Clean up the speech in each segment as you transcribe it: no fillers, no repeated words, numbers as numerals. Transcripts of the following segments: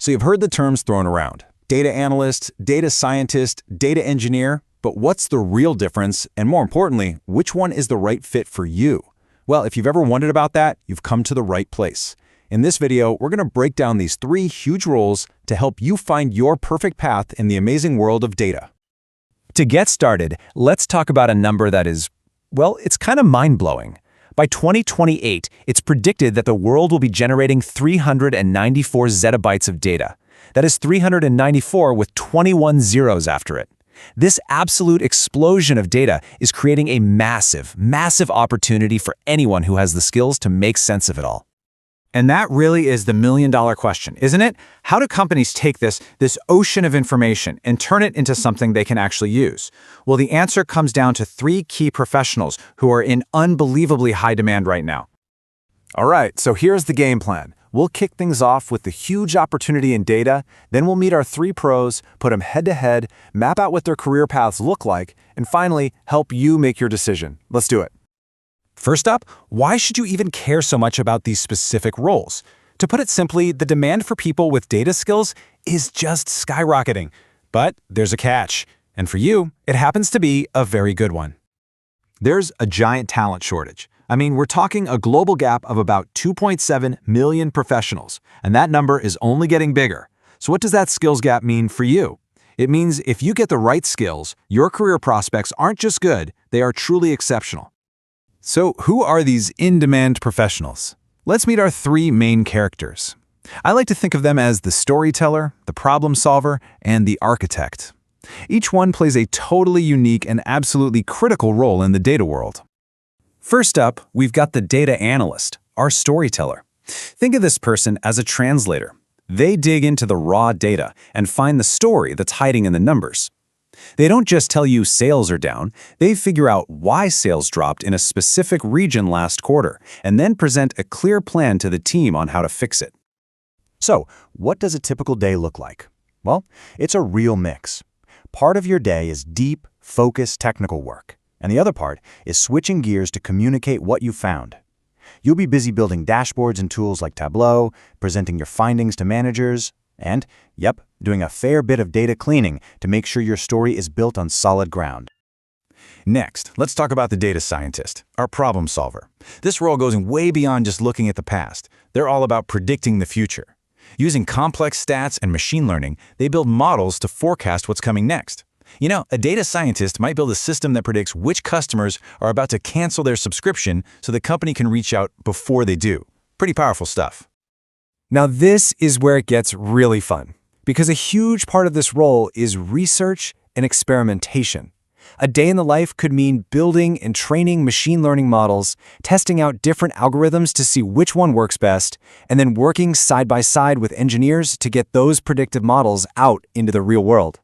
So you've heard the terms thrown around: data analyst, data scientist, data engineer, but what's the real difference? And more importantly, which one is the right fit for you? Well, if you've ever wondered about that, you've come to the right place. In this video, we're going to break down these three huge roles to help you find your perfect path in the amazing world of data. To get started, let's talk about a number that is, well, it's kind of mind-blowing. By 2028, it's predicted that the world will be generating 394 zettabytes of data. That is 394 with 21 zeros after it. This absolute explosion of data is creating a massive, massive opportunity for anyone who has the skills to make sense of it all. And that really is the million-dollar question, isn't it? How do companies take this ocean of information and turn it into something they can actually use? Well, the answer comes down to three key professionals who are in unbelievably high demand right now. All right, so here's the game plan. We'll kick things off with the huge opportunity in data, then we'll meet our three pros, put them head-to-head, map out what their career paths look like, and finally, help you make your decision. Let's do it. First up, why should you even care so much about these specific roles? To put it simply, the demand for people with data skills is just skyrocketing. But there's a catch, and for you, it happens to be a very good one. There's a giant talent shortage. I mean, we're talking a global gap of about 2.7 million professionals, and that number is only getting bigger. So what does that skills gap mean for you? It means if you get the right skills, your career prospects aren't just good, they are truly exceptional. So who are these in-demand professionals? Let's meet our three main characters. I like to think of them as the storyteller, the problem solver, and the architect. Each one plays a totally unique and absolutely critical role in the data world. First up, we've got the data analyst, our storyteller. Think of this person as a translator. They dig into the raw data and find the story that's hiding in the numbers. They don't just tell you sales are down, they figure out why sales dropped in a specific region last quarter, and then present a clear plan to the team on how to fix it. So, what does a typical day look like? Well, it's a real mix. Part of your day is deep, focused technical work, and the other part is switching gears to communicate what you found. You'll be busy building dashboards and tools like Tableau, presenting your findings to managers, and, doing a fair bit of data cleaning to make sure your story is built on solid ground. Next, let's talk about the data scientist, our problem solver. This role goes way beyond just looking at the past. They're all about predicting the future. Using complex stats and machine learning, they build models to forecast what's coming next. You know, a data scientist might build a system that predicts which customers are about to cancel their subscription so the company can reach out before they do. Pretty powerful stuff. Now this is where it gets really fun, because a huge part of this role is research and experimentation. A day in the life could mean building and training machine learning models, testing out different algorithms to see which one works best, and then working side by side with engineers to get those predictive models out into the real world.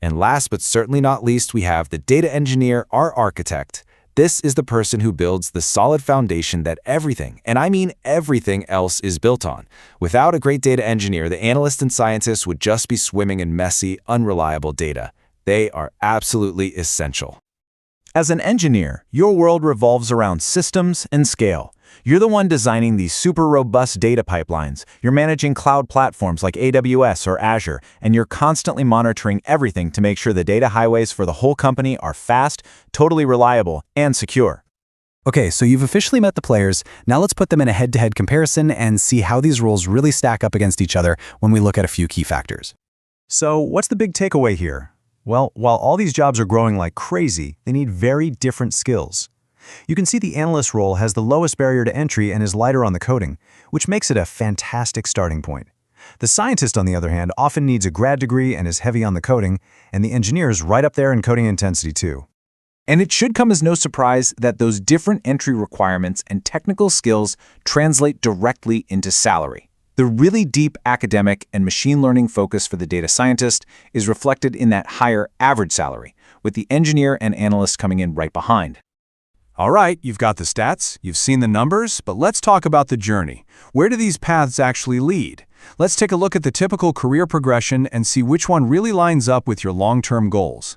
And last but certainly not least, we have the data engineer, our architect. This is the person who builds the solid foundation that everything, and I mean everything else, is built on. Without a great data engineer, the analysts and scientists would just be swimming in messy, unreliable data. They are absolutely essential. As an engineer, your world revolves around systems and scale. You're the one designing these super robust data pipelines. You're managing cloud platforms like AWS or Azure, and you're constantly monitoring everything to make sure the data highways for the whole company are fast, totally reliable, and secure. Okay, so you've officially met the players. Now let's put them in a head-to-head comparison and see how these roles really stack up against each other when we look at a few key factors. So what's the big takeaway here? Well, while all these jobs are growing like crazy, they need very different skills. You can see the analyst role has the lowest barrier to entry and is lighter on the coding, which makes it a fantastic starting point. The scientist, on the other hand, often needs a grad degree and is heavy on the coding, and the engineer is right up there in coding intensity too. And it should come as no surprise that those different entry requirements and technical skills translate directly into salary. The really deep academic and machine learning focus for the data scientist is reflected in that higher average salary, with the engineer and analyst coming in right behind. All right, you've got the stats, you've seen the numbers, but let's talk about the journey. Where do these paths actually lead? Let's take a look at the typical career progression and see which one really lines up with your long-term goals.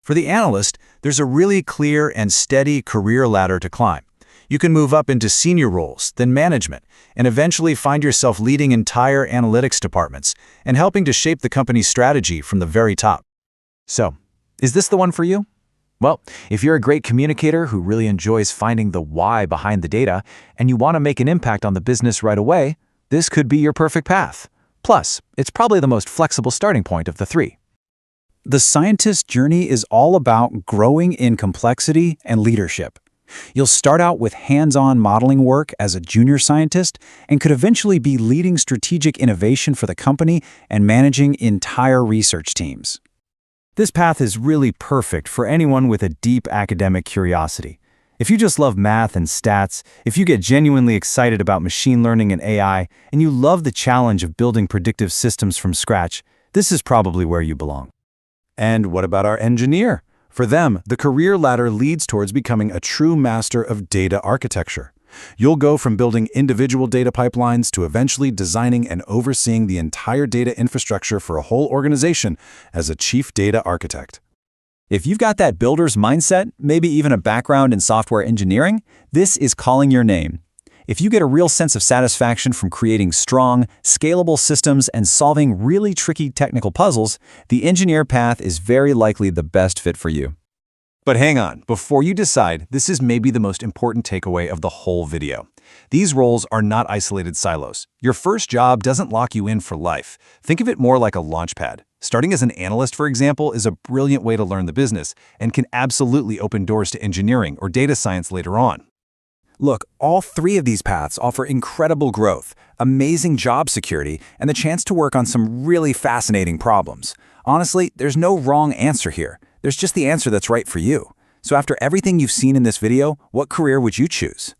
For the analyst, there's a really clear and steady career ladder to climb. You can move up into senior roles, then management, and eventually find yourself leading entire analytics departments and helping to shape the company's strategy from the very top. So, is this the one for you? Well, if you're a great communicator who really enjoys finding the why behind the data and you want to make an impact on the business right away, this could be your perfect path. Plus, it's probably the most flexible starting point of the three. The scientist's journey is all about growing in complexity and leadership. You'll start out with hands-on modeling work as a junior scientist and could eventually be leading strategic innovation for the company and managing entire research teams. This path is really perfect for anyone with a deep academic curiosity. If you just love math and stats, if you get genuinely excited about machine learning and AI, and you love the challenge of building predictive systems from scratch, this is probably where you belong. And what about our engineer? For them, the career ladder leads towards becoming a true master of data architecture. You'll go from building individual data pipelines to eventually designing and overseeing the entire data infrastructure for a whole organization as a chief data architect. If you've got that builder's mindset, maybe even a background in software engineering, this is calling your name. If you get a real sense of satisfaction from creating strong, scalable systems and solving really tricky technical puzzles, the engineer path is very likely the best fit for you. But hang on, before you decide, this is maybe the most important takeaway of the whole video. These roles are not isolated silos. Your first job doesn't lock you in for life. Think of it more like a launchpad. Starting as an analyst, for example, is a brilliant way to learn the business and can absolutely open doors to engineering or data science later on. Look, all three of these paths offer incredible growth, amazing job security, and the chance to work on some really fascinating problems. Honestly, there's no wrong answer here. There's just the answer that's right for you. So after everything you've seen in this video, what career would you choose?